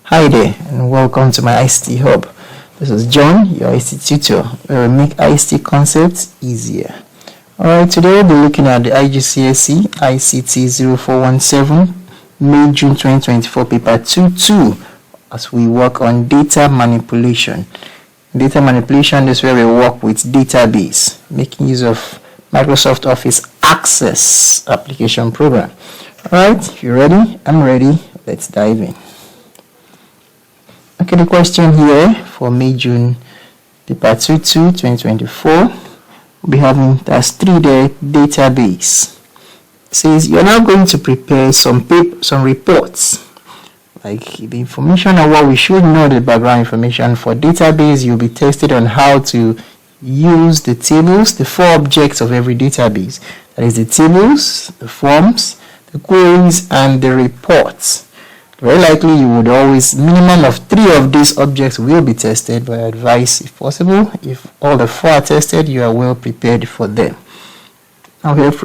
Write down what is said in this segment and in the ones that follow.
Hi there and welcome to my ICT Hub. This is John, your ICT tutor, where we make ICT concepts easier. Alright, today we'll be looking at the IGCSE ICT 0417 May June 2024 paper 2.2 as we work on data manipulation. Data manipulation is where we work with database, making use of Microsoft Office Access application program. Alright, if you're ready, I'm ready. Let's dive in. Okay, the question here for May June paper 2.2 2024 we'll be having that's 3D database. It says you're now going to prepare some reports, like the information on what we should know, the background information for database. You'll be tested on how to use the tables, the four objects of every database. That is the tables, the forms, the queries, and the reports. Very likely you would always, minimum of 3 of these objects will be tested, but I advise, if possible, if all the 4 are tested, you are well prepared for them. Okay,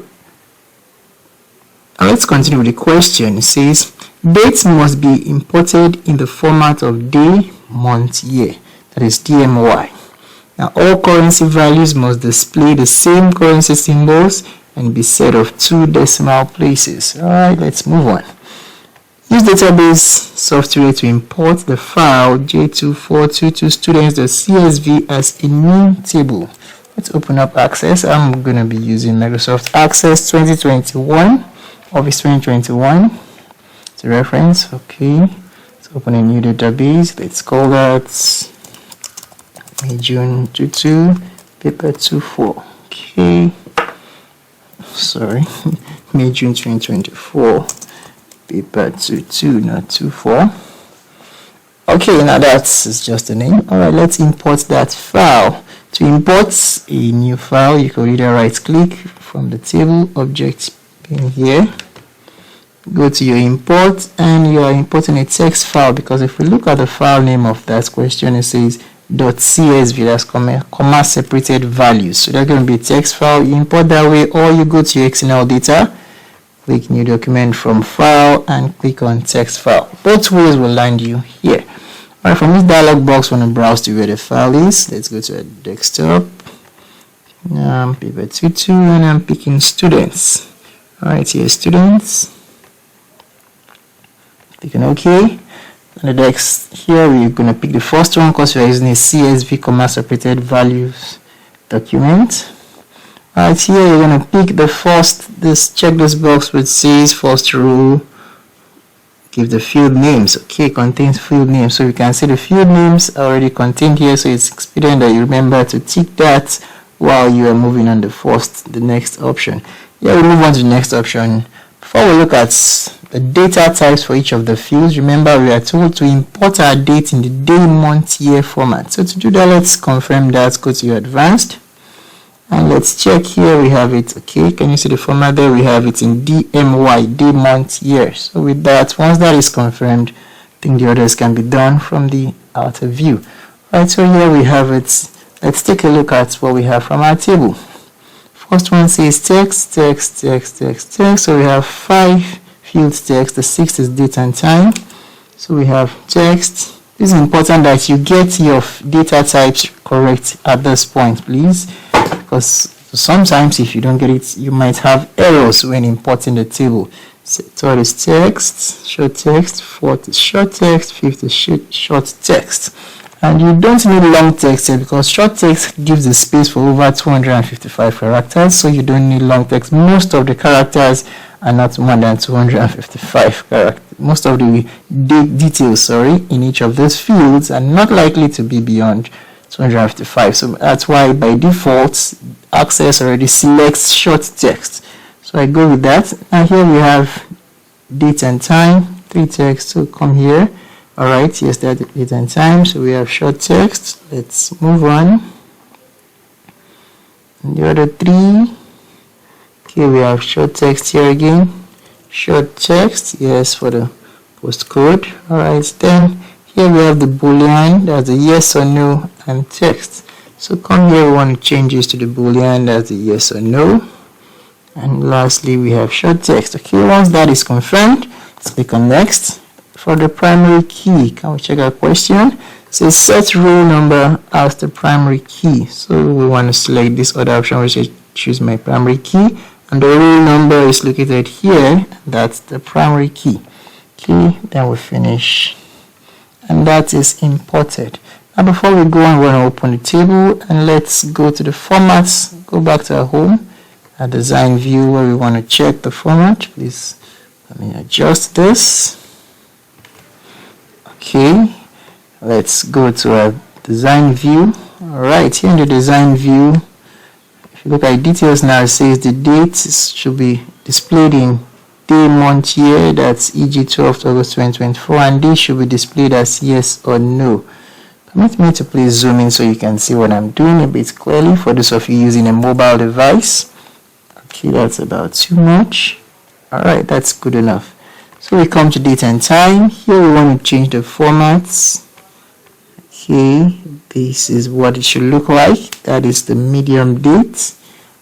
now let's continue with the question. It says dates must be imported in the format of day, month, year, that is DMY. Now all currency values must display the same currency symbols and be set of 2 decimal places. Alright, let's move on. Use database software to import the file j2422students.csv as a new table. Let's open up Access. I'm going to be using Microsoft Access 2021, Office 2021 as a reference. Okay, let's open a new database. Let's call that May June 22 paper 24. Okay, sorry, May June 2024. Paper 22, not 24. Okay, now that's just the name. Alright, let's import that file. To import a new file, you can either right click from the table object in here, go to your import, and you are importing a text file, because if we look at the file name of that question, it says .csv, that's comma separated values. So that's going to be a text file. You import that way, or you go to your XML data, click new document from file and click on text file. Both ways will land you here. Alright, from this dialog box, want to browse to where the file is. Let's go to a desktop. Paper 22, and I'm picking students. Alright, here students. Clicking OK. And the next here we're gonna pick the first one because we are using a CSV comma separated values document. Right here, you're going to pick the first, check this box which says first row, give the field names. Okay, contains field names. So you can see the field names are already contained here. So it's expedient that you remember to tick that while you are moving on the next option. Yeah, we move on to the next option. Before we look at the data types for each of the fields, remember we are told to import our date in the day, month, year format. So to do that, let's confirm that. Go to your advanced. And let's check here, we have it. Okay, can you see the format there? We have it in DMY, day, month, year. So with that, once that is confirmed, I think the others can be done from the outer view. Right, so here we have it. Let's take a look at what we have from our table. First one says text, text, text, text, text. So we have 5 fields text. The 6th is date and time. So we have text. It's important that you get your data types correct at this point, please, because sometimes if you don't get it, you might have errors when importing the table. So third is text, short text, fourth is short text, fifth is short text. And you don't need long text here because short text gives the space for over 255 characters, so you don't need long text. Most of the characters are not more than 255 characters. Most of the details, in each of those fields are not likely to be beyond 255. So that's why by default Access already selects short text. So I go with that. Now here we have date and time, 3 text. So come here. Alright, yes, that date and time. So we have short text. Let's move on. And the other 3. Okay, we have short text here again. Short text, yes, for the postcode. Alright, then here we have the boolean, that's the yes or no, and text. So come here, we want to change this to the boolean, that's the yes or no. And lastly, we have short text. Okay, once that is confirmed, let's click on next. for the primary key, can we check our question? It says set row number as the primary key. So we want to select this other option, which is choose my primary key, and the row number is located here. That's the primary key. Okay, then we finish, and that is imported. Now before we go on, we're going to open the table, and let's go to the formats. Go back to our home, our design view, where we want to check the format. Please let me adjust this. Okay, let's go to our design view. All right, here in the design view, if you look at details now, it says the date should be displayed in day, month, year. That's e.g. 12th August 2024, and this should be displayed as yes or no. Permit me to please zoom in so you can see what I'm doing a bit clearly for those of you using a mobile device. Okay, that's about too much. All right, that's good enough. So we come to date and time. Here we want to change the formats. Okay, this is what it should look like. That is the medium date.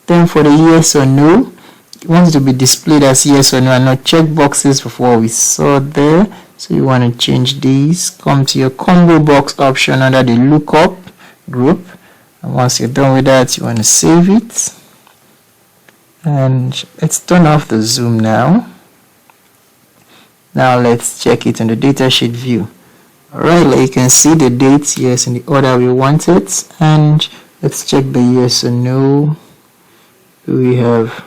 Then for the yes or no, you want it to be displayed as yes or no and not check boxes before we saw there. So you want to change these. Come to your combo box option under the lookup group. And once you're done with that, you want to save it. And let's turn off the zoom now. Now let's check it in the datasheet view. Alright, like you can see the dates, yes, in the order we want it. And let's check the yes or no. We have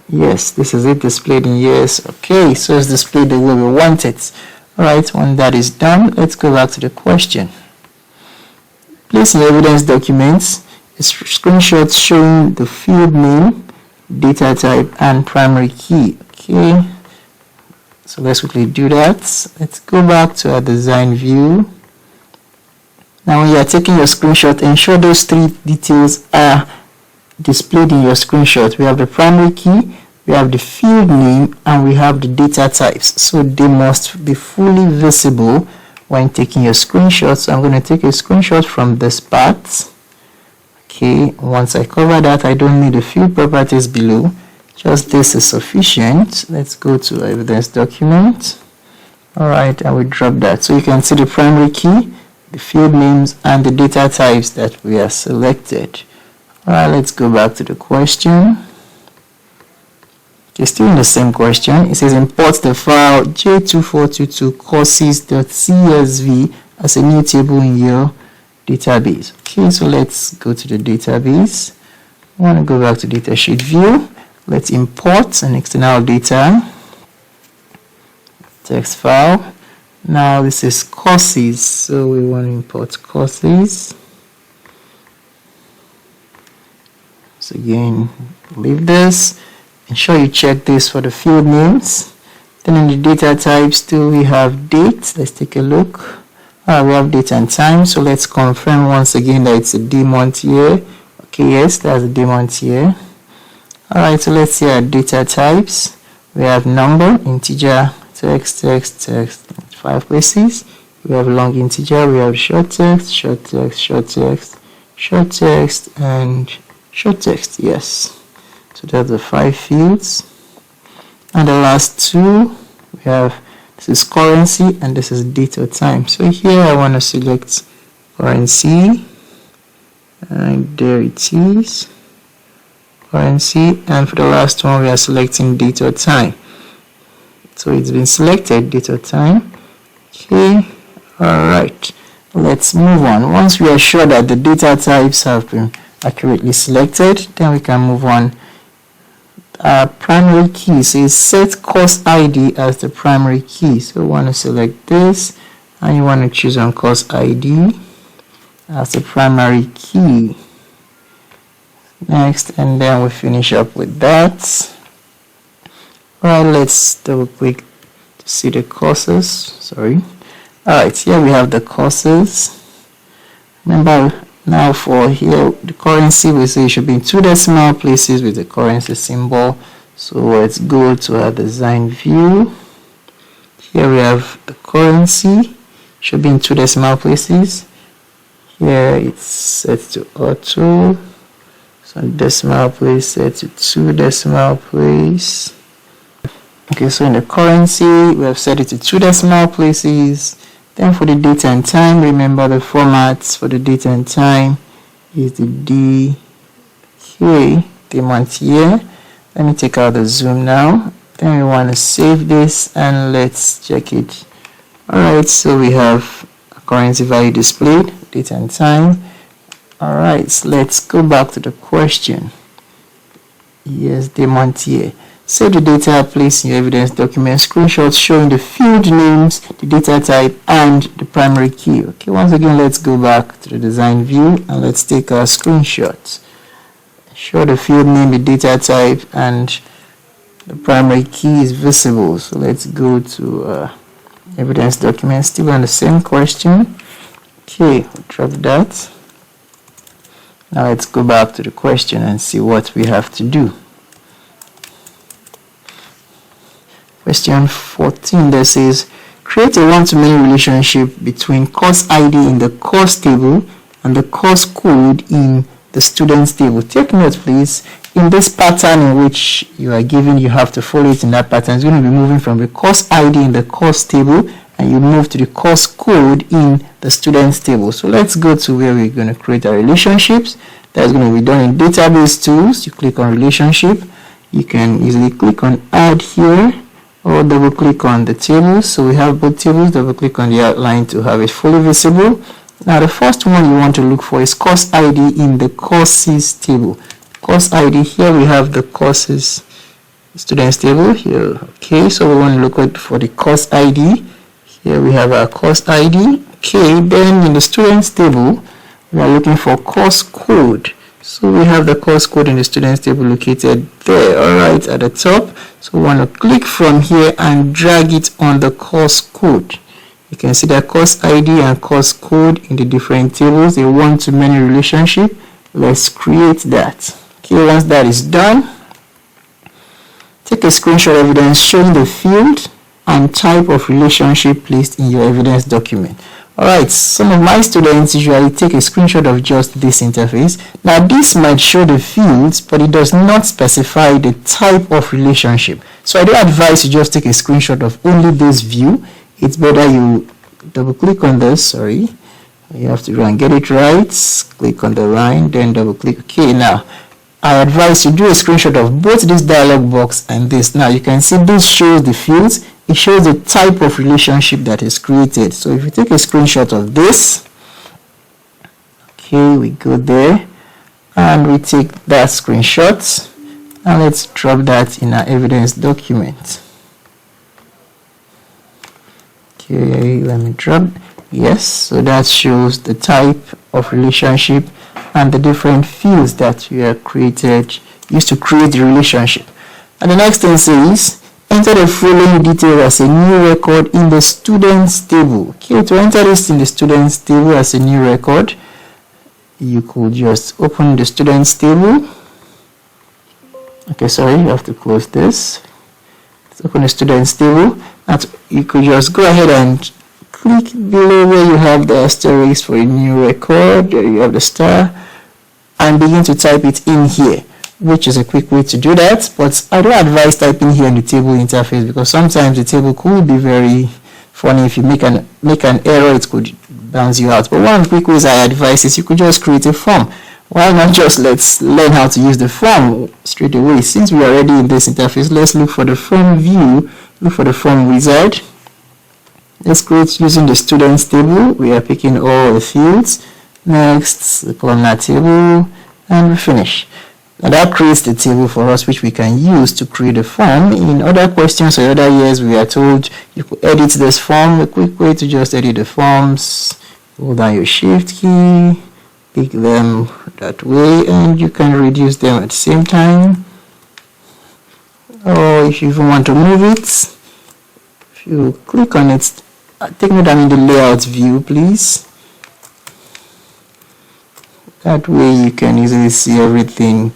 yes, this is it displayed in yes. Okay, so it's displayed the way we want it. Alright, when that is done, let's go back to the question. Place in evidence documents a screenshot showing the field name, data type, and primary key. Okay, so let's quickly do that. Let's go back to our design view. Now when you are taking your screenshot, ensure those three details are displayed in your screenshot. We have the primary key, we have the field name, and we have the data types. So they must be fully visible when taking your screenshot. So I'm going to take a screenshot from this part. Okay, once I cover that, I don't need the field properties below. Just this is sufficient. Let's go to evidence document. Alright, and we drop that. So you can see the primary key, the field names, and the data types that we are selected. Alright, let's go back to the question. Okay, still in the same question. It says import the file j2422 courses.csv as a new table in your database. Okay, so let's go to the database. I want to go back to datasheet view. Let's import an external data text file. Now this is courses, so we want to import courses. So again, leave this. Ensure you check this for the field names. Then in the data type, still we have date. Let's take a look. We have date and time, so let's confirm once again that it's a day, month, year. Okay, yes, that's a day, month, year. Alright, so let's see our data types. We have number, integer, text, 5 places. We have long integer, we have short text, and short text, yes. So that's the 5 fields. And the last two, we have, this is currency and this is date or time. So here I want to select currency, and there it is, currency, and for the last one we are selecting date or time. So it's been selected, date or time. Okay, alright, let's move on. Once we are sure that the data types have been accurately selected, then we can move on. Our primary key says set course ID as the primary key. So we want to select this, and you want to choose on course ID as the primary key. Next, and then we finish up with that. Alright, let's double click to see the courses. Sorry. Alright, here we have the courses. Remember, now for here, the currency, we say it should be in 2 decimal places with the currency symbol. So let's go to our design view. Here we have the currency, should be in 2 decimal places. Here it's set to auto. So decimal place set to 2 decimal place. Okay, so in the currency, we have set it to 2 decimal places. Then for the date and time, remember the formats for the date and time is the DK, the month year. Let me take out the zoom now. Then we want to save this and let's check it. Alright, so we have a currency value displayed, date and time. Alright, so let's go back to the question. Yes, the month year. Save the data, place in your evidence document, screenshots showing the field names, the data type, and the primary key. Okay, once again, let's go back to the design view and let's take our screenshots. Show the field name, the data type, and the primary key is visible. So let's go to evidence document, still on the same question. Okay, we'll drop that. Now let's go back to the question and see what we have to do. Question 14 that says, create a one-to-many relationship between course ID in the course table and the course code in the students table. Take note, please, in this pattern in which you are given, you have to follow it in that pattern. It's going to be moving from the course ID in the course table and you move to the course code in the students table. So let's go to where we're going to create our relationships. That's going to be done in database tools. You click on relationship. You can easily click on add here, or double click on the tables. So we have both tables. Double click on the outline to have it fully visible. Now the first one you want to look for is course ID in the courses table. Course ID, here we have the courses students table here. Okay, so we want to look for the course ID. Here we have our course ID. Okay, then in the students table we are looking for course code. So we have the course code in the students table located there, alright, at the top. So we want to click from here and drag it on the course code. You can see that course ID and course code in the different tables, a one-to-many relationship. Let's create that. Okay, once that is done, take a screenshot evidence showing the field and type of relationship placed in your evidence document. Alright, some of my students usually take a screenshot of just this interface. Now this might show the fields, but it does not specify the type of relationship. So I do advise you just take a screenshot of only this view. It's better you double click on this, you have to run, get it right, click on the line, then double click. Okay, now I advise you do a screenshot of both this dialog box and this. Now you can see this shows the fields. It shows the type of relationship that is created. So if you take a screenshot of this, okay, we go there and we take that screenshot and let's drop that in our evidence document. Okay, let me drop. Yes, so that shows the type of relationship and the different fields that we have created, used to create the relationship. And the next thing says, enter the following detail as a new record in the students table. Okay, to enter this in the students table as a new record, you could just open the students table. Okay, sorry, you have to close this. Let's open the students table. And you could just go ahead and click below where you have the asterisk for a new record. There you have the star, and begin to type it in here, which is a quick way to do that. But I don't advise typing here in the table interface because sometimes the table could be very funny. If you make an error, it could bounce you out. But one of the quick ways I advise is you could just create a form. Why not just let's learn how to use the form straight away? Since we are already in this interface, let's look for the form view, look for the form wizard. Let's create using the students table. We are picking all the fields. Next, the columnar table, and we finish. Now that creates the table for us, which we can use to create a form. In other questions or other years, we are told you could edit this form. A quick way to just edit the forms: hold down your shift key, pick them that way, and you can reduce them at the same time. Or if you even want to move it, if you click on it, take note I'm in the layout view, please. That way you can easily see everything.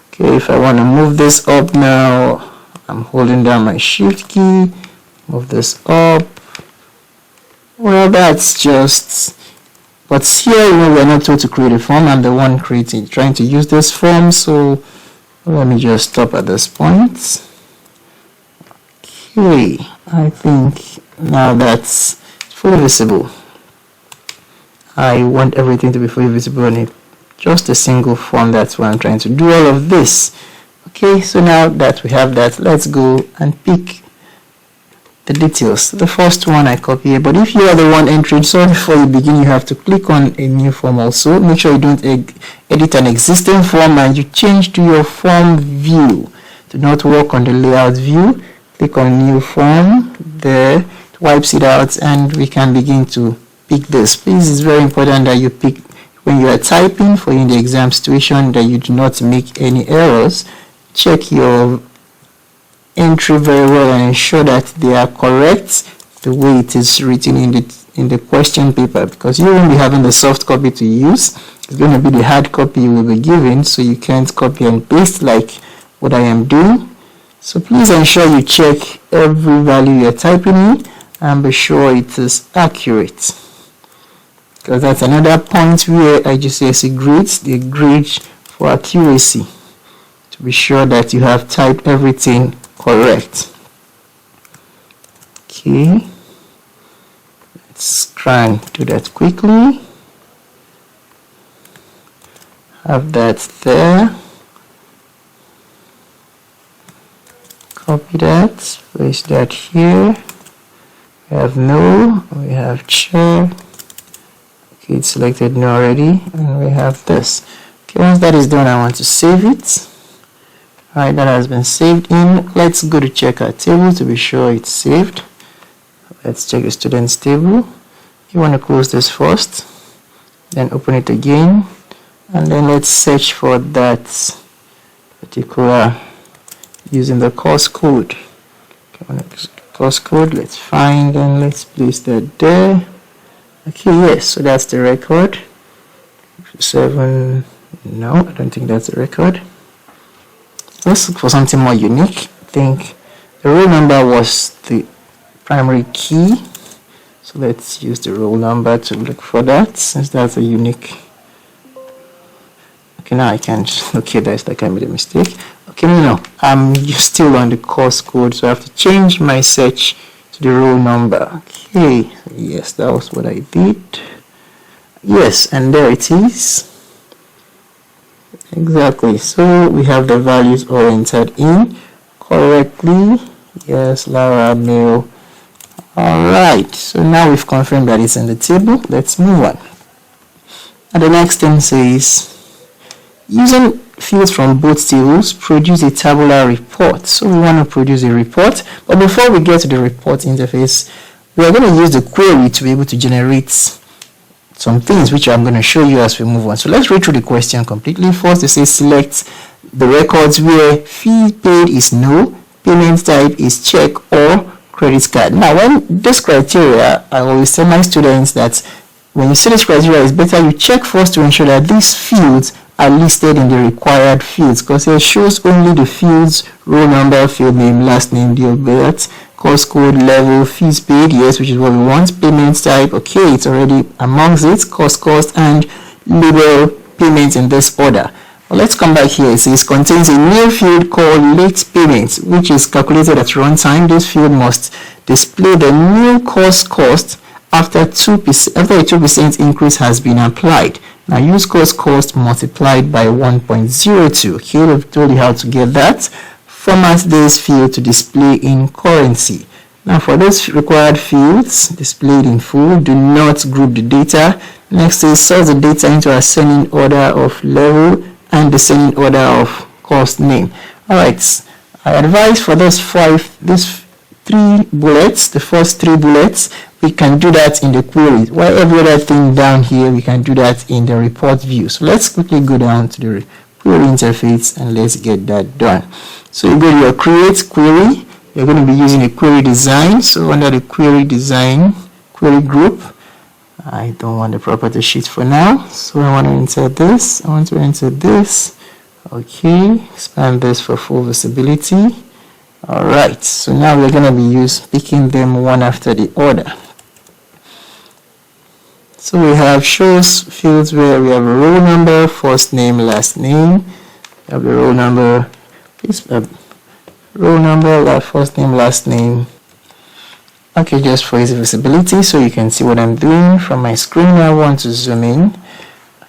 Okay, if I want to move this up now, I'm holding down my shift key, move this up. Well, that's just, but here, we're not told to create a form. I'm the one trying to use this form, so let me just stop at this point. Okay, I think now that's fully visible. I want everything to be fully visible on it. Just a single form, that's why I'm trying to do all of this. Okay, so now that we have that, let's go and pick the details. The first one I copy here, but if you are the one entering, so before you begin, you have to click on a new form also. Make sure you don't edit an existing form and you change to your form view. Do not work on the layout view. Click on new form there, it wipes it out, and we can begin to pick this. Please, it's very important that you pick when you are typing for in the exam situation that you do not make any errors. Check your entry very well and ensure that they are correct the way it is written in the question paper, because you won't be having the soft copy to use. It's going to be the hard copy you will be given, so you can't copy and paste like what I am doing. So please ensure you check every value you're typing in and be sure it is accurate, because that's another point where IGCSE grades, they grade for accuracy, to be sure that you have typed everything correct. Okay, let's try and do that quickly. Have that there. Copy that, paste that here. We have no, we have chair. Okay, it's selected no already, and we have this. Okay, once that is done, I want to save it. Alright, that has been saved in. Let's go to check our table to be sure it's saved. Let's check the students table. You want to close this first, then open it again, and then let's search for that particular using the course code. Okay, course code, let's find and let's place that there. Okay, yes, so that's the record. 7, no, I don't think that's the record. Let's look for something more unique. I think the roll number was the primary key, so let's use the roll number to look for that, since that's a unique. Okay, now I can't. Okay, that's like I made a mistake. Okay, no, I'm still on the course code, so I have to change my search to the roll number. Okay, yes, that was what I did. Yes, and there it is. Exactly, so we have the values all entered in correctly. Yes, Lara, male. Alright, so now we've confirmed that it's in the table. Let's move on. And the next thing says, using fields from both tables, produce a tabular report. So we want to produce a report, but before we get to the report interface, we are going to use the query to be able to generate some things, which I'm going to show you as we move on. So let's read through the question completely. First, it says select the records where fee paid is no, payment type is check or credit card. Now, when this criteria, I always tell my students that when you see this criteria, it's better you check first to ensure that these fields are listed in the required fields, because it shows only the fields: roll number, field name, last name, date of birth, course code, level, fees paid, yes, which is what we want, payment type, okay, it's already amongst it, cost, and label payments in this order. Well, let's come back here. It says contains a new field called late payment, which is calculated at runtime. This field must display the new cost after a 2% increase has been applied. Now use cost multiplied by 1.02. Okay, we've told you how to get that. Format this field to display in currency. Now for those required fields displayed in full, do not group the data. Next is sort the data into ascending order of level and descending order of course name. Alright, I advise for these three bullets, the first three bullets, we can do that in the query. While every other thing down here, we can do that in the report view. So let's quickly go down to the query interface and let's get that done. So you go to your create query. You're going to be using a query design. So under the query design, query group, I don't want the property sheet for now. So I want to enter this. I want to enter this. Okay, expand this for full visibility. Alright, so now we're going to be picking them one after the other. So we have shows fields where we have a roll number, first name, last name. We have the roll number. Please roll number, first name, last name. Okay, just for easy visibility so you can see what I'm doing from my screen. I want to zoom in.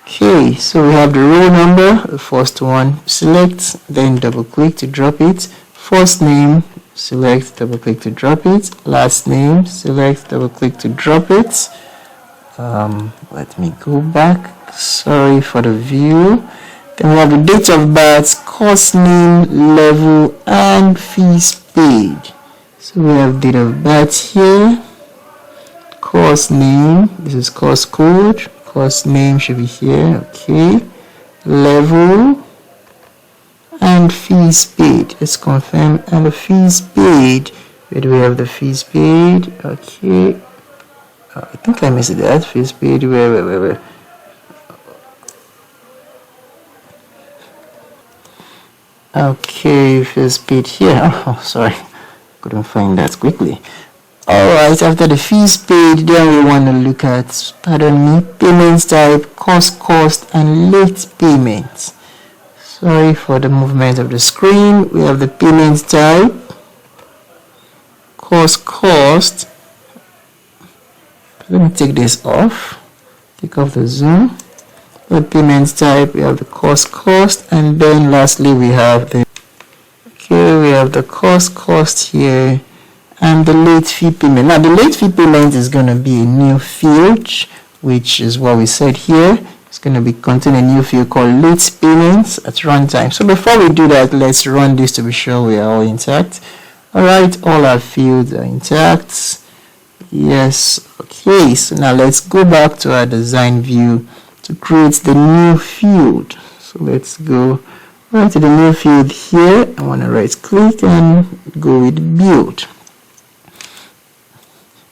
Okay, so we have the roll number, the first one, select, then double click to drop it. First name, select, double click to drop it. Last name, select, double click to drop it. Let me go back, sorry for the view. Then we have the date of birth, course name, level, and fees paid. So we have date of birth here, course name, this is course code, course name should be here, okay, level, and fees paid. Let's confirm, and the fees paid, where do we have the fees paid? Okay, I think I missed that, fees paid, where. Okay, fees paid here, oh sorry, couldn't find that quickly. Alright, after the fees paid, then we want to look at, payments type, cost, and late payment. Sorry for the movement of the screen. We have the payment type, cost. Let me take this off. Take off the zoom. The payment type, we have the cost, and then lastly we have the cost here, and the late fee payment. Now the late fee payment is going to be a new field, which is what we said here. It's going to be contain a new field called late payments at runtime. So before we do that, let's run this to be sure we are all intact. Alright, all our fields are intact. Yes, okay, so now let's go back to our design view to create the new field. So let's go right to the new field here. I want to right click and go with build.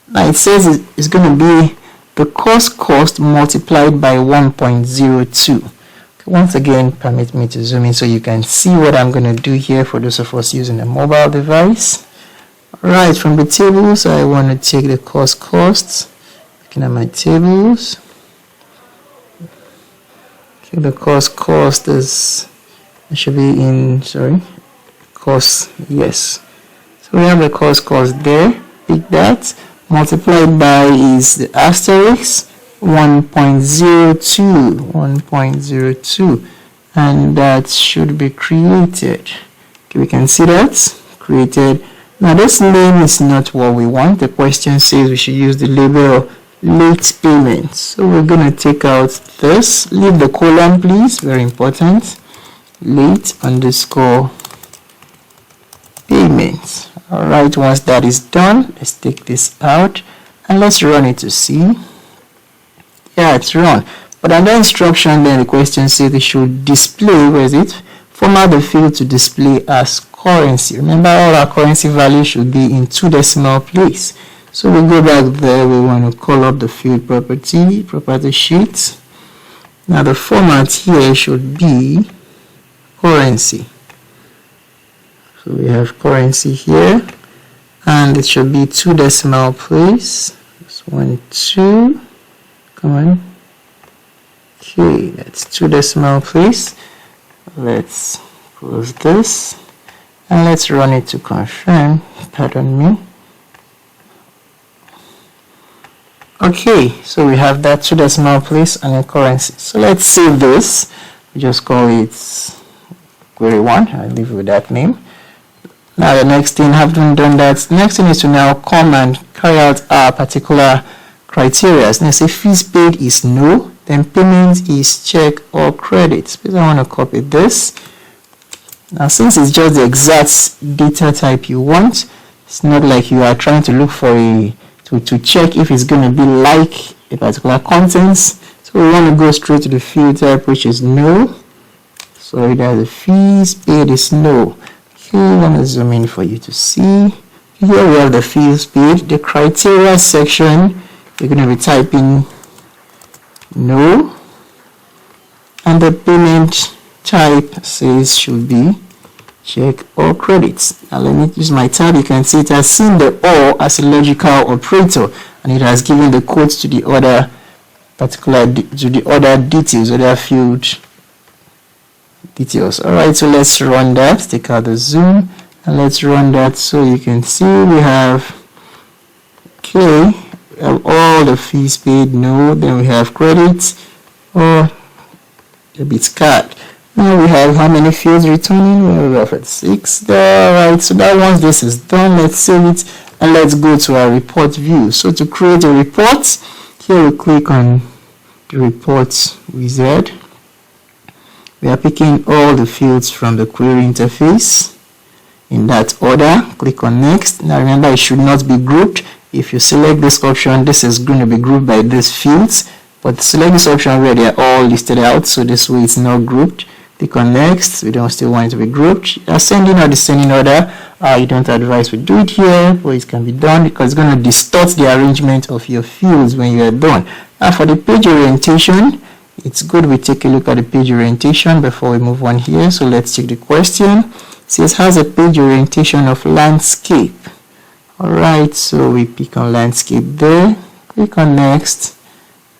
Now it says it's going to be the cost multiplied by 1.02. Okay, once again, permit me to zoom in so you can see what I'm going to do here for those of us using a mobile device. Alright, from the tables, I want to take the costs. Looking at my tables. Okay, the cost is, it should be in, cost, yes. So we have the cost there, pick that. Multiplied by is the asterisk 1.02, and that should be created. Okay, we can see that created. Now this name is not what we want. The question says we should use the label late payment. So we're going to take out this, leave the colon please, very important, late _ payment. Alright, once that is done, let's take this out and let's run it to see. Yeah, it's run. But under instruction, then the question says it should display, where is it? Format the field to display as currency. Remember, all our currency values should be in 2 decimal place. So we go back there, we want to call up the field property sheet. Now the format here should be currency. So we have currency here, and it should be 2 decimal place. That's 1, 2. Come on. Okay, that's 2 decimal place. Let's close this and let's run it to confirm. Pardon me. Okay, so we have that 2 decimal place and a currency. So let's save this. We just call it query 1. I'll leave it with that name. Now the next thing, having done that, the next thing is to now come and carry out our particular criteria. Now say fees paid is no, then payment is check or credit. Suppose I want to copy this. Now since it's just the exact data type you want, it's not like you are trying to look for to check if it's going to be like a particular contents. So we want to go straight to the field type, which is no. So that the fees paid is no. Okay, I'm going to zoom in for you to see. Here we have the fees paid. The criteria section, you're going to be typing no. And the payment type says should be check or credit. Now let me use my tab. You can see it has seen the or as a logical operator, and it has given the codes to the other details, other field details. Alright, so let's run that. Take out the zoom And let's run that so you can see we have, okay, we have all the fees paid, no, then we have credits, or debit card. Now we have how many fields returning? We have 6 there, right? So that once this is done, let's save it and let's go to our report view. So to create a report, here we click on the reports wizard. We are picking all the fields from the query interface in that order. Click on next. Now remember, it should not be grouped. If you select this option, this is going to be grouped by these fields, but select this option where they are all listed out, so this way it's not grouped. Click on next. We don't still want it to be grouped. Ascending or descending order, you don't advise we do it here, but it can be done because it's going to distort the arrangement of your fields when you are done. Now for the page orientation, it's good we take a look at the page orientation before we move on here. So let's check the question. It says has a page orientation of landscape. Alright, so we pick on landscape there, click on next,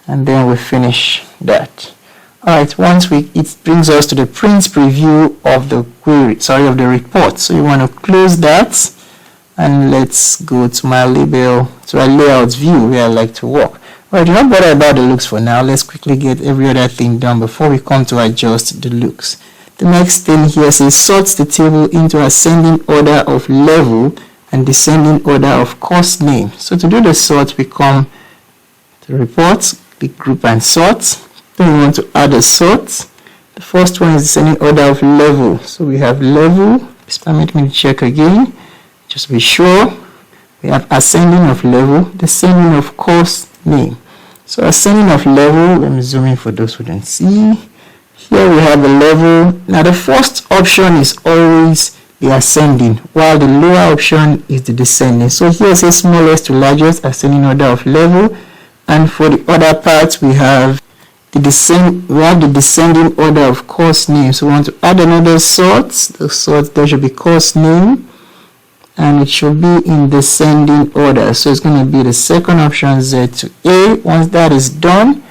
and then we finish that. Alright, once it brings us to the print preview of the query, of the report. So you want to close that, and let's go to my label, to our layout view where I like to work. Alright, do not bother about the looks for now. Let's quickly get every other thing done before we come to adjust the looks. The next thing here says sort the table into ascending order of level and descending order of course name. So to do the sort, we come to report, click group and sort. Then we want to add a sort. The first one is descending order of level. So we have level. Please permit me to check again, just to be sure. We have ascending of level, descending of course name. So ascending of level, let me zoom in for those who don't see. Here we have the level. Now the first option is always the ascending, while the lower option is the descending. So here it says smallest to largest, ascending order of level. And for the other part, we have the descending order of course name. So we want to add another sort. The sort there should be course name, and it should be in descending order. So it's going to be the second option, Z to A. Once that is done,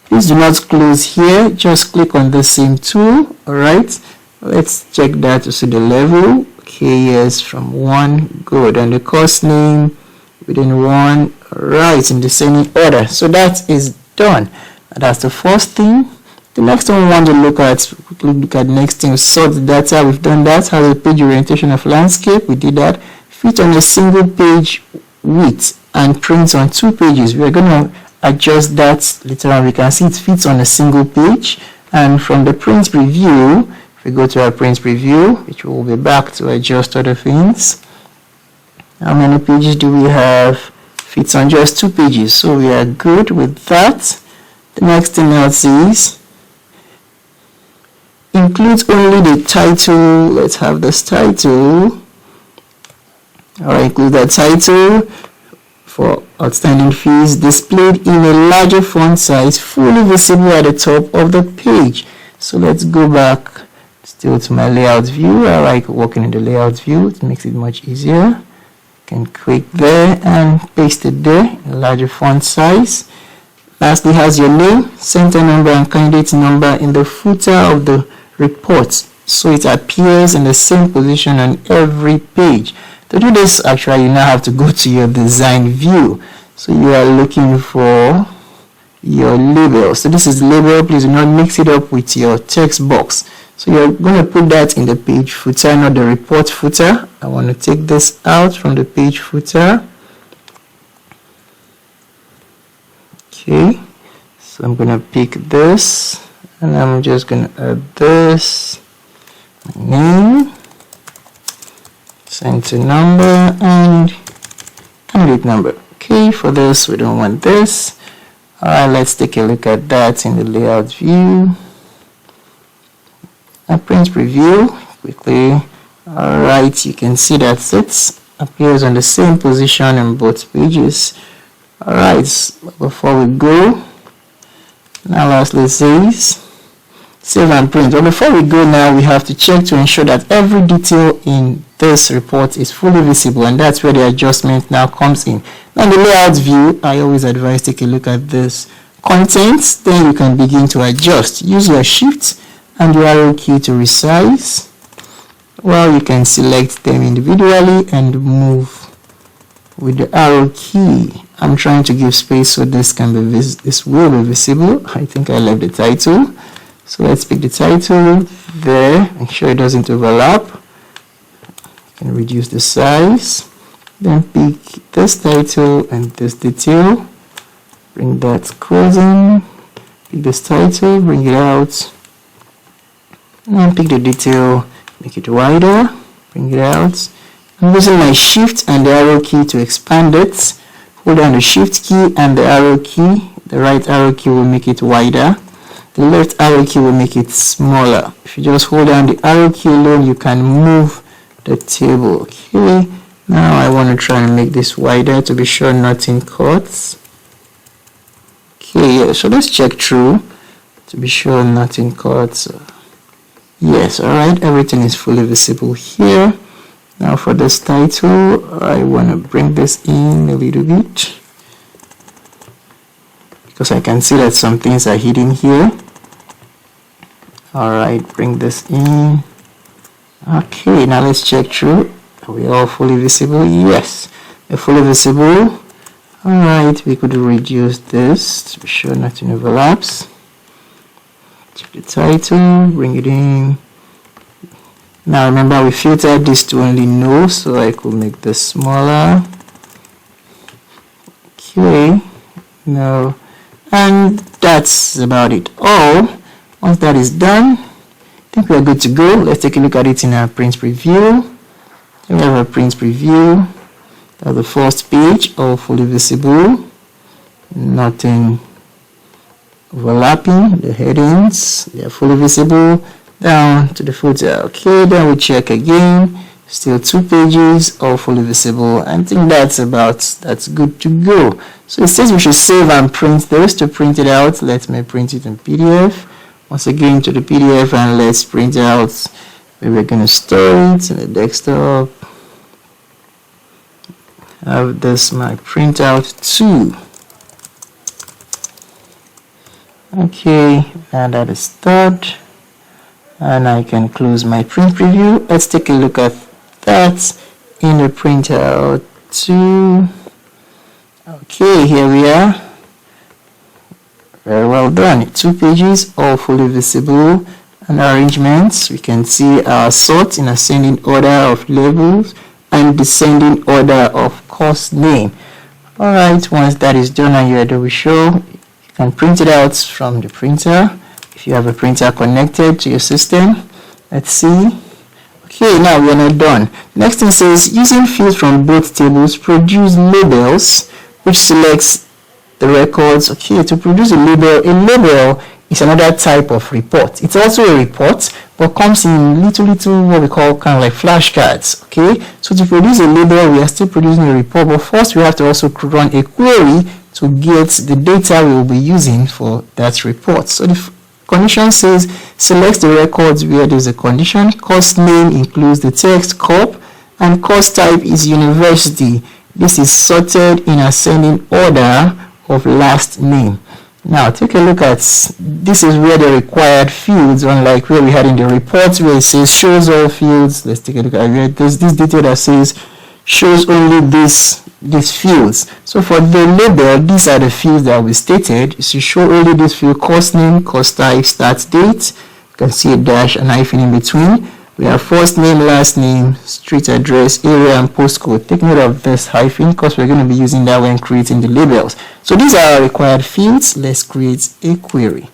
please do not close here. Just click on the same tool. All right. Let's check that to see the level. Okay, yes, from 1. Good. And the course name within 1. All right, in descending order. So that is done. That's the first thing. The next one we want to look at, quickly look at the next thing, sort the data. We've done that. Has a page orientation of landscape. We did that. Fit on a single page width and print on 2 pages. We're going to adjust that later on. We can see it fits on a single page. And from the print preview, if we go to our print preview, which will be back to adjust other things. How many pages do we have? Fits on just 2 pages. So we are good with that. The next thing else is includes only the title. Let's have this title. Alright, include that title for outstanding fees displayed in a larger font size, fully visible at the top of the page. So let's go back still to my layout view. I like working in the layout view. It makes it much easier. Can click there and paste it there in a larger font size. Lastly, has your name, center number, and candidate number in the footer of the report, so it appears in the same position on every page. To do this, actually, you now have to go to your design view. So you are looking for your label. So this is the label. Please do not mix it up with your text box. So you're going to put that in the page footer, not the report footer. I want to take this out from the page footer. Okay, so I'm going to pick this, and I'm just going to add this, my name, center number, and candidate number. Okay, for this, we don't want this. Alright, let's take a look at that in the layout view. A print preview, quickly. Alright, you can see that it appears on the same position in both pages. Alright, before we go, now lastly says save and print. Well, before we go now, we have to check to ensure that every detail in this report is fully visible, and that's where the adjustment now comes in. Now in the layout view, I always advise take a look at this contents, then you can begin to adjust. Use your shift and your arrow key to resize. Well, you can select them individually and move with the arrow key. I'm trying to give space so this can be this will be visible. I think I left the title, so let's pick the title there. Make sure it doesn't overlap. And reduce the size. Then pick this title and this detail. Bring that closing. Pick this title, bring it out. And pick the detail, make it wider, bring it out. I'm using my shift and the arrow key to expand it. Hold down the shift key and the arrow key. The right arrow key will make it wider. The left arrow key will make it smaller. If you just hold down the arrow key alone, you can move the table. Okay, now I want to try and make this wider to be sure nothing cuts. Okay, yeah, so let's check through to be sure nothing cuts. Yes, alright, everything is fully visible here. Now for this title, I want to bring this in a little bit because I can see that some things are hidden here. Alright, bring this in. Okay, now let's check through. Are we all fully visible? Yes, they're fully visible. Alright, we could reduce this to be sure nothing overlaps. Check the title, bring it in. Now remember, we filtered this to only no, so I could make this smaller. Okay, no, and that's about it all. Once that is done, I think we are good to go. Let's take a look at it in our print preview. We have a print preview. That's the first page, all fully visible, nothing overlapping. The headings, they are fully visible down to the footer. Okay, then we check again, still 2 pages, all fully visible. I think that's good to go. So it says we should save and print this. To print it out, let me print it in PDF. Once again to the PDF, and let's print out where we're going to store it in the desktop. I have this my printout 2. Okay, now that is start, and I can close my print preview. Let's take a look at that in the printout 2. Okay, here we are. Very well done. 2 pages, all fully visible. And arrangements, we can see our sort in ascending order of labels and descending order of course name. Alright, once that is done and you're ready to show, you can print it out from the printer if you have a printer connected to your system. Let's see. Okay, now we are not done. Next thing says using fields from both tables, produce labels, which selects the records. Okay, to produce a label is another type of report. It's also a report, but comes in little what we call kind of like flashcards. Okay, so to produce a label, we are still producing a report, but first we have to also run a query to get the data we will be using for that report. So the condition says select the records where there's a condition. Course name includes the text corp, and course type is university. This is sorted in ascending order of last name. Now take a look at this. Is where the required fields, unlike where we had in the reports where it says shows all fields. Let's take a look at where there's this detail that says shows only these fields. So for the label, these are the fields that will be stated. So show only this field: course name, course type, start date. You can see a dash and hyphen in between. We have first name, last name, street address, area, and postcode. Take note of this hyphen because we're going to be using that when creating the labels. So these are our required fields. Let's create a query.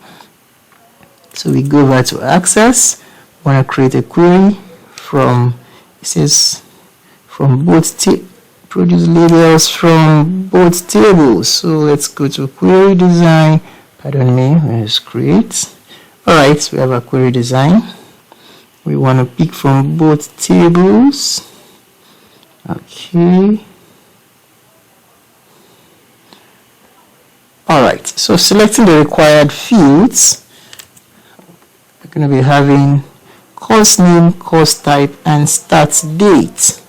So we go over to access. We want to create a query from, it says from both produce labels from both tables. So let's go to query design. Pardon me, let's create. Alright, we have a query design. We want to pick from both tables. Okay. Alright, so selecting the required fields, we're going to be having course name, course type, and start date.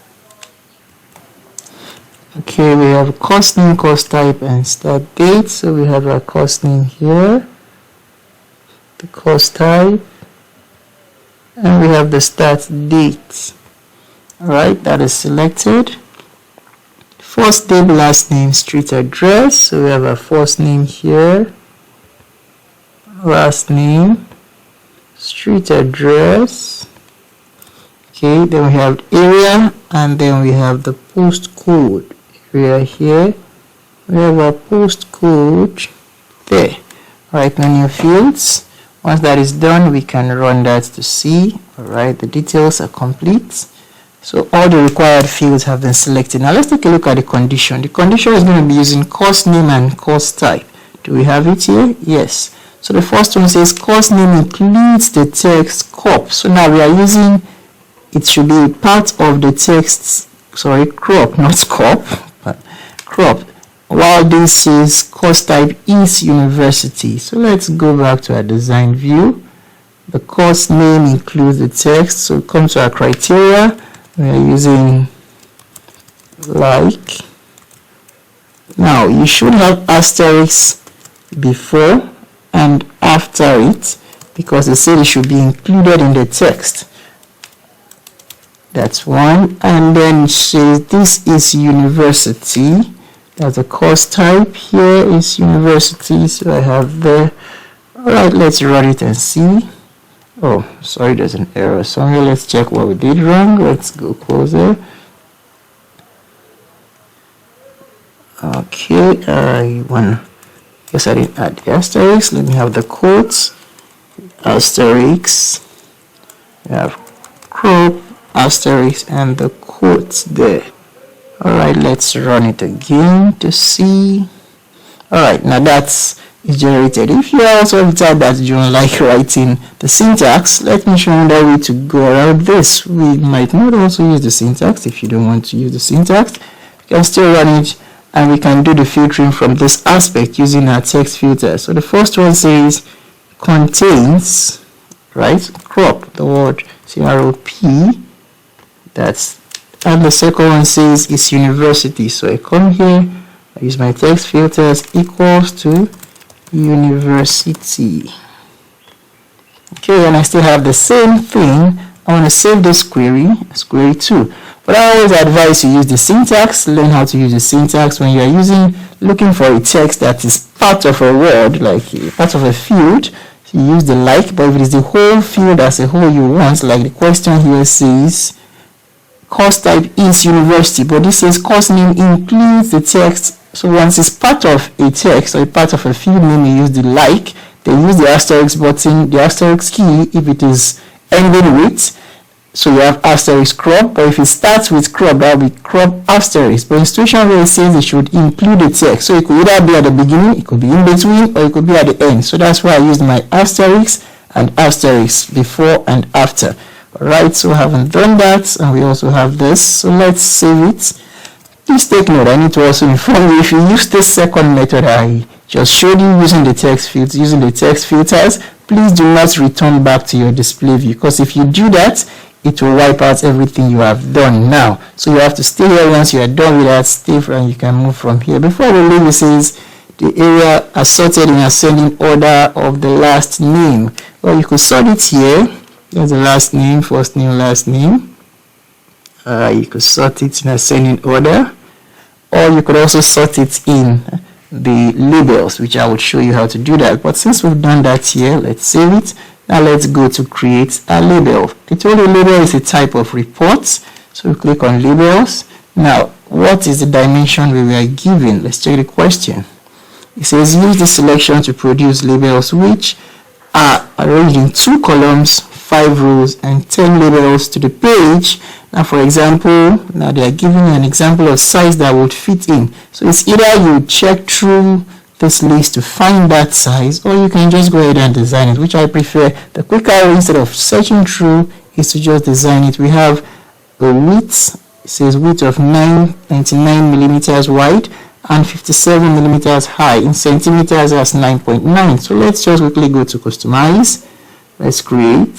Okay, we have course name, course type, and start date. So we have our course name here, the course type, and we have the start date. Alright, that is selected. First name, last name, street address. So we have our first name here, last name, street address. Okay, then we have area, and then we have the postcode area here. We have our postcode there. Alright, now new fields. Once that is done, we can run that to see. Alright, the details are complete. So all the required fields have been selected. Now let's take a look at the condition. The condition is going to be using course name and course type. Do we have it here? Yes. So the first one says course name includes the text crop. So now we are using, it should be part of the text, sorry, crop, not crop, but crop. While this is course type is university. So let's go back to our design view. The course name includes the text. So come to our criteria. We are using like. Now you should have asterisks before and after it, because it said it should be included in the text. That's one. And then says this is university. That's a course type. Here is university. So I have there. Alright, let's run it and see. Oh, sorry, there's an error somewhere. Let's check what we did wrong. Let's go closer. Okay, I guess I didn't add the asterisk. Let me have the quotes. Asterisk. We have crop, asterisk, and the quotes there. Alright, let's run it again to see. Alright, now that's generated. If you are also the type that you don't like writing the syntax, let me show you another way to go around this. We might not also use the syntax. If you don't want to use the syntax, you can still run it, and we can do the filtering from this aspect using our text filter. So the first one says contains, right, crop, the word CROP, that's, and the second one says it's university. So I come here, I use my text filters equals to university. Okay, and I still have the same thing. I want to save this query as query 2. But I always advise you use the syntax. Learn how to use the syntax when you are looking for a text that is part of a word, like part of a field. So you use the like, but if it is the whole field as a whole you want, like the question here says course type is university, but this says course name includes the text. So once it's part of a text or a part of a field name, you use the like, then use the asterisk button, the asterisk key if it is ending with. So you have asterisk crop, but if it starts with crop, that will be crop asterisk. But in situation where it says it should include the text, so it could either be at the beginning, it could be in between, or it could be at the end. So that's why I used my asterisk and asterisk before and after. Alright, so I haven't done that, and we also have this. So let's save it. Please take note, I need to also inform you, if you use this second method I just showed you using the text fields, using the text filters, please do not return back to your display view, because if you do that, it will wipe out everything you have done now. So you have to stay here. Once you are done with that, stay and you can move from here. Before we leave, it says the area assorted in ascending order of the last name. Well, you could sort it here. There's the last name, first name, last name. You could sort it in ascending order, or you could also sort it in the labels, which I would show you how to do that. But since we've done that here, let's save it. Now let's go to create a label. I told you label is a type of report, so we click on labels. Now, what is the dimension we were given? Let's check the question. It says use the selection to produce labels which are arranged in 2 columns, 5 rows, and 10 labels to the page. Now, for example, now they are giving you an example of size that would fit in. So it's either you check through this list to find that size, or you can just go ahead and design it, which I prefer. The quicker way, instead of searching through, is to just design it. We have a width, it says width of 99 millimeters wide and 57 millimeters high. In centimeters, that's 9.9. So let's just quickly go to customize. Let's create,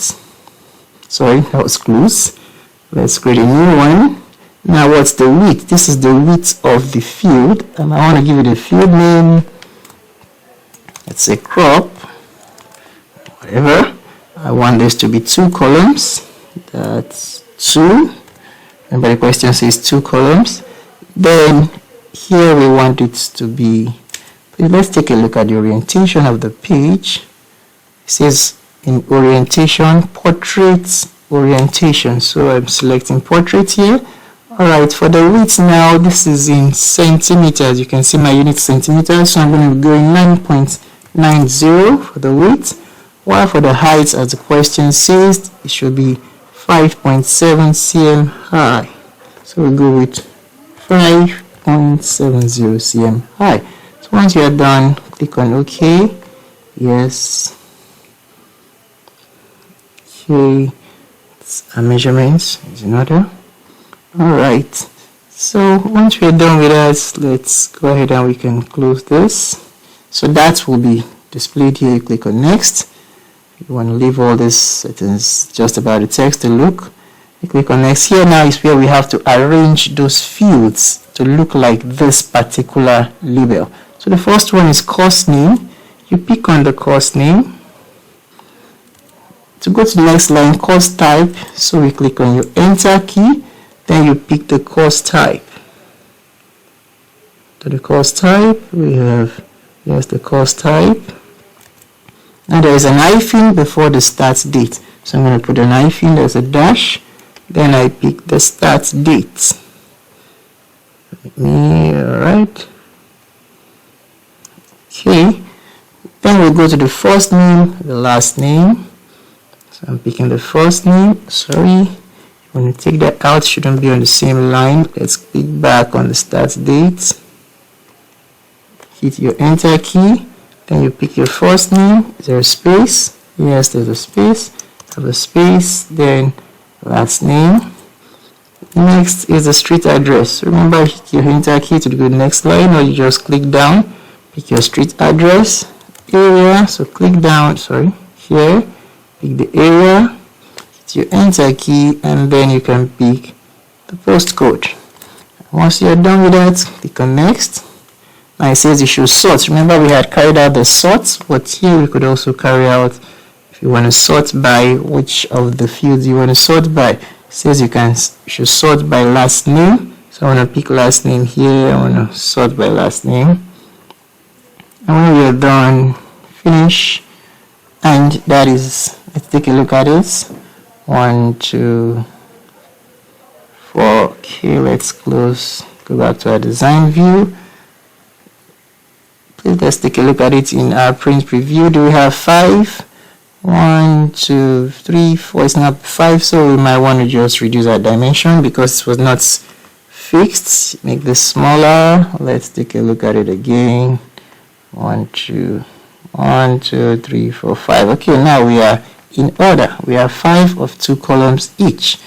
sorry, that was close. Let's create a new one. Now, what's the width? This is the width of the field, and I want to give it a field name. Let's say crop, whatever. I want this to be 2 columns. That's 2. Remember the question says 2 columns. Then here we want it to be, let's take a look at the orientation of the page. It says in orientation, portrait orientation. So I'm selecting portrait here. Alright, for the width now, this is in centimeters. You can see my unit centimeters, so I'm going to be going 9.90 for the width, while for the height, as the question says, it should be 5.7 cm high. So we'll go with 5.70 cm high. So once you are done, click on OK. Yes. Okay. Our measurements is in order. Alright, so once we're done with that, let's go ahead and we can close this. So that will be displayed here. You click on next. You want to leave all this settings just about the text to look. You click on next. Here now is where we have to arrange those fields to look like this particular label. So the first one is course name. You pick on the course name. To go to the next line, course type. So we click on your enter key. Then you pick the course type. To the course type, we have, yes, the course type. Now there is an hyphen before the start date. So I'm going to put an hyphen, there's a dash. Then I pick the start date. Alright. Okay. Then we'll go to the first name, the last name. So I'm picking the first name, sorry. When you take that out, shouldn't be on the same line. Let's click back on the start date. Hit your enter key. Then you pick your first name. Is there a space? Yes, there's a space. Have a space. Then last name. Next is the street address. Remember, hit your enter key to go to the next line, or you just click down. Pick your street address. Area. So click down. Sorry. Here. Pick the area. Your enter key, and then you can pick the postcode. Once you're done with that, click on next. Now it says you should sort. Remember, we had carried out the sort, but here we could also carry out, if you want to sort by which of the fields you want to sort by. It says you should sort by last name. So I want to pick last name here. I want to sort by last name. And when you're done, finish. And that is, let's take a look at it. 1, 2, 4. Okay, let's close. Go back to our design view. Please let's take a look at it in our print preview. Do we have 5? 1, 2, 3, 4. It's not 5, so we might want to just reduce our dimension because it was not fixed. Make this smaller. Let's take a look at it again. 1, 2, 1, 2, 3, 4, 5. Okay, now we are in order. We have 5 of 2 columns each.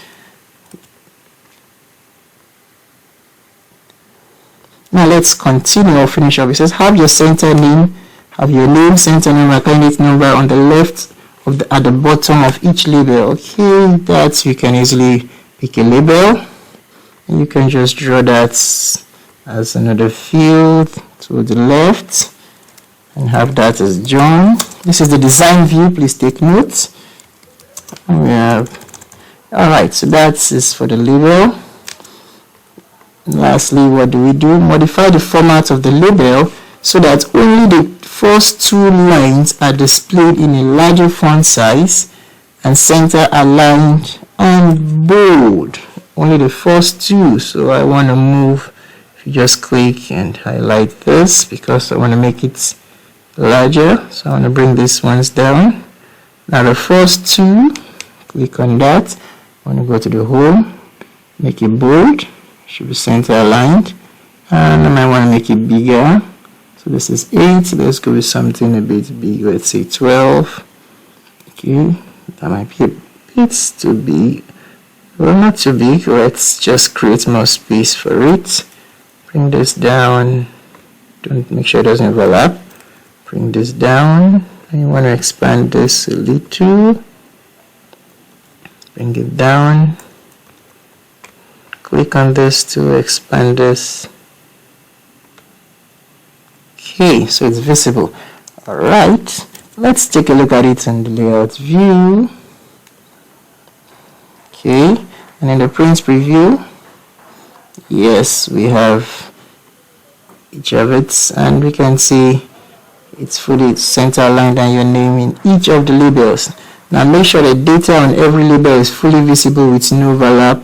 Now let's continue or finish up. It says have your center name, have your name, center number, candidate number on the left of the, at the bottom of each label. Okay, that you can easily pick a label and you can just draw that as another field to the left and have that as JUN. This is the design view, please take notes. We have, alright, so that is for the label. Lastly, what do? Modify the format of the label so that only the first 2 lines are displayed in a larger font size and center aligned and bold. Only the first 2. So I want to move, if you just click and highlight this because I want to make it larger. So I want to bring these ones down. Now the first 2, click on that. I want to go to the home, make it bold. Should be center aligned, and I might want to make it bigger. So this is 8. Let's go with something a bit bigger. Let's say 12. Okay, that might be a bit too big. Well, not too big. Let's just create more space for it. Bring this down. Don't make sure it doesn't overlap. Bring this down. And you want to expand this a little. Bring it down. Click on this to expand this. Okay, so it's visible. Alright, let's take a look at it in the layout view. Okay, and in the print preview, yes, we have each of it, and we can see it's fully center aligned and your name in each of the labels. Now make sure the data on every label is fully visible with no overlap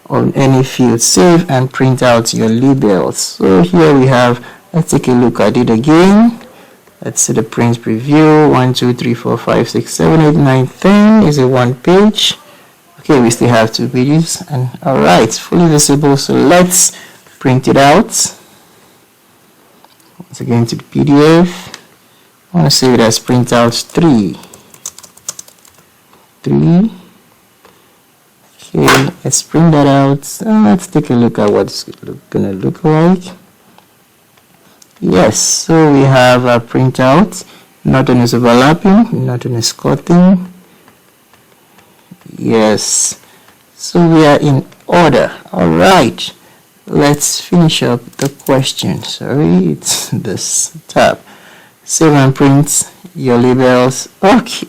on any field. Save and print out your labels. So here we have, let's take a look at it again. Let's see the print preview. 1 2 3 4 5 6 7 8 9 10 is a one page. Okay, we still have 2 pages, and all right, fully visible. So let's print it out. Once again to the PDF. I want to save it as printout 3. Okay, let's print that out. Let's take a look at what it's gonna look like. Yes, so we have a printout. Nothing is overlapping, nothing is cutting. Yes, so we are in order. All right, let's finish up the question. Sorry, it's this tab. Save and print your labels. Okay,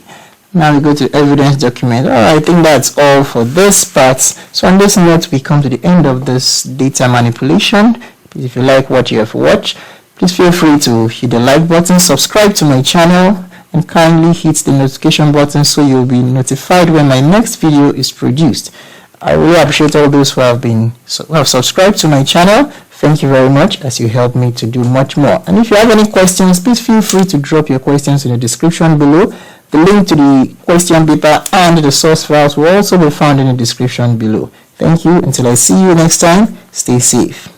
now we go to evidence document. I think that's all for this part. So on this note, we come to the end of this data manipulation. If you like what you have watched, please feel free to hit the like button, subscribe to my channel, and kindly hit the notification button so you'll be notified when my next video is produced. I really appreciate all those who have subscribed to my channel. Thank you very much, as you help me to do much more. And if you have any questions, please feel free to drop your questions in the description below. The link to the question paper and the source files will also be found in the description below. Thank you. Until I see you next time, stay safe.